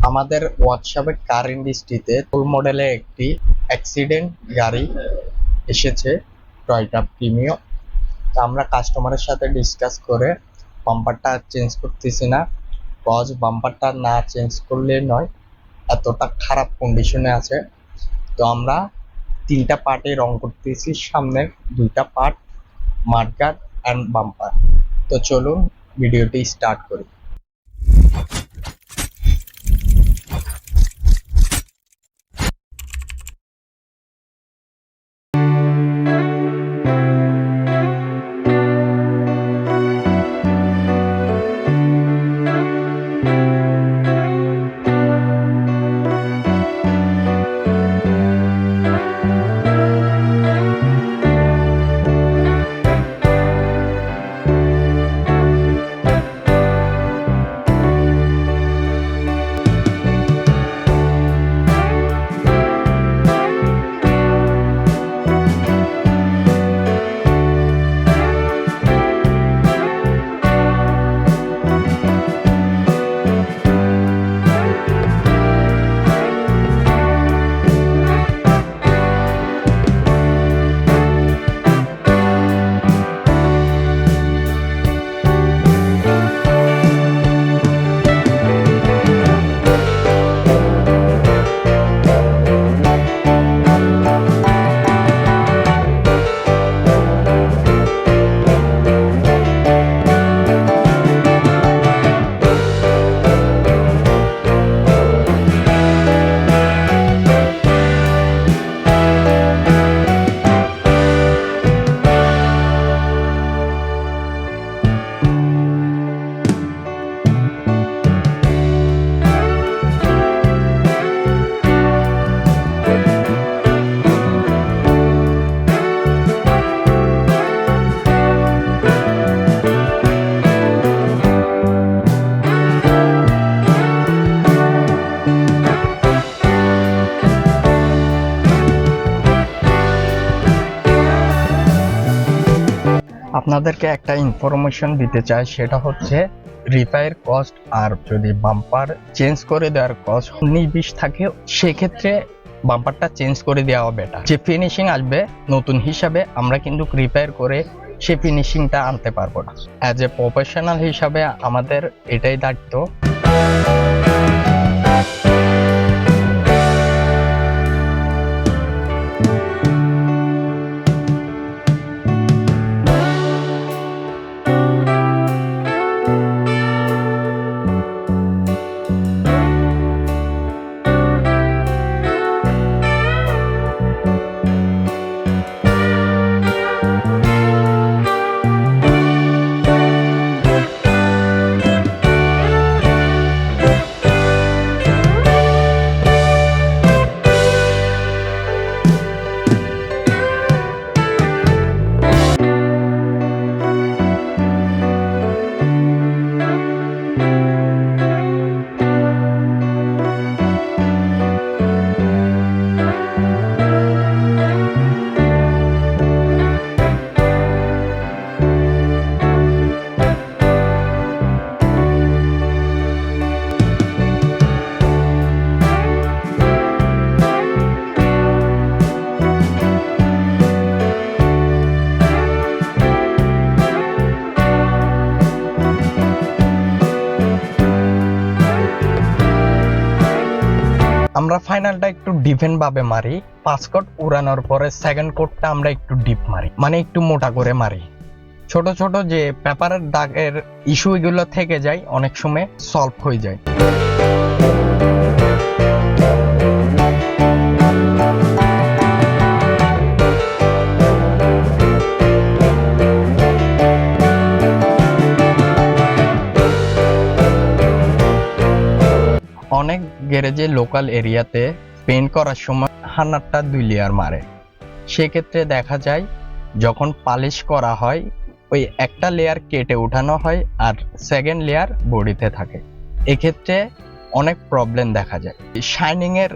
আমাদের ওয়ার্কশপে কার ইন্ডাস্ট্রিতে ফুল মডেলের একটি অ্যাক্সিডেন্ট গাড়ি এসেছে, টয়টা প্রিমিও। তো আমরা কাস্টমারের সাথে ডিসকাস করে বাম্পারটা চেঞ্জ করতেছি না, কজ বাম্পারটা না চেঞ্জ করলে নয়, এতটা খারাপ কন্ডিশনে আছে। তো আমরা 3টা পার্টে রং করতেছি, সামনের 2টা পার্ট মাডগার্ড অ্যান্ড বাম্পার। তো চলুন ভিডিওটি স্টার্ট করি। আপনাদেরকে একটা ইনফরমেশন দিতে চাই, সেটা হচ্ছে রিপেয়ার কস্ট আর যদি বাম্পার চেঞ্জ করে দেওয়ার কস্ট 19-20 থাকে, সেক্ষেত্রে বাম্পারটা চেঞ্জ করে দেওয়া বেটার। যে ফিনিশিং আসবে নতুন হিসাবে, আমরা কিন্তু রিপেয়ার করে সেই ফিনিশিংটা আনতে পারবো না। অ্যাজ এ প্রফেশনাল হিসাবে আমাদের এটাই দায়িত্ব। আমরা ফাইনালটা একটু ডিফেন্ট ভাবে মারি। 5 কোট উড়ানোর পরে সেকেন্ড কোটটা আমরা একটু ডিপ মারি, মানে একটু মোটা করে মারি। ছোট ছোট যে পেপারের দাগের ইস্যু এগুলো থেকে যায়, অনেক সময় সলভ হয়ে যায়। অনেক গ্যারেজে লোকাল এরিয়াতে পেইন্ট করার সময় হান্নারটা 2 লেয়ার মারে। সেক্ষেত্রে দেখা যায় যখন পালিশ করা হয়, ওই একটা লেয়ার কেটে উঠানো হয় আর সেকেন্ড লেয়ার বডিতে থাকে। এক্ষেত্রে অনেক প্রবলেম দেখা যায়, শাইনিং এর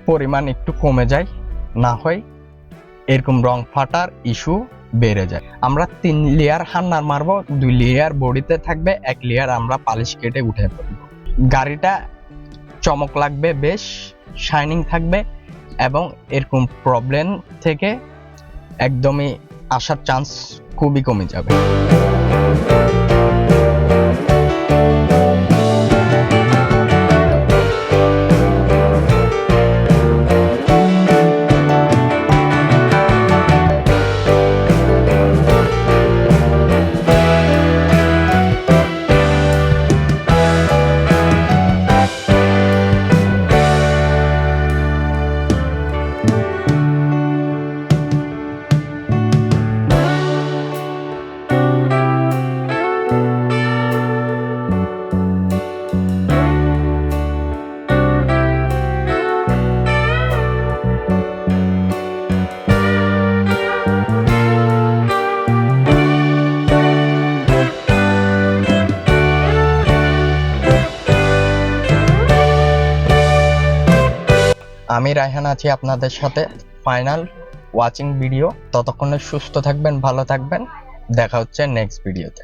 পরিমাণ একটু কমে যায়, না হয় এরকম রং ফাটার ইস্যু বেড়ে যায়। আমরা 3 লেয়ার হান্নার মারবো, 2 লেয়ার বডিতে থাকবে, 1 লেয়ার আমরা পালিশ কেটে উঠে ফেলবো। গাড়িটা চমক লাগবে, বেশ শাইনিং থাকবে এবং এরকম প্রবলেম থেকে একদমই আসার চান্স খুবই কমে যাবে। আমি রায়হান আছি আপনাদের সাথে ফাইনাল ওয়াচিং ভিডিও। ততক্ষণে সুস্থ থাকবেন, ভালো থাকবেন, দেখা হচ্ছে নেক্সট ভিডিওতে।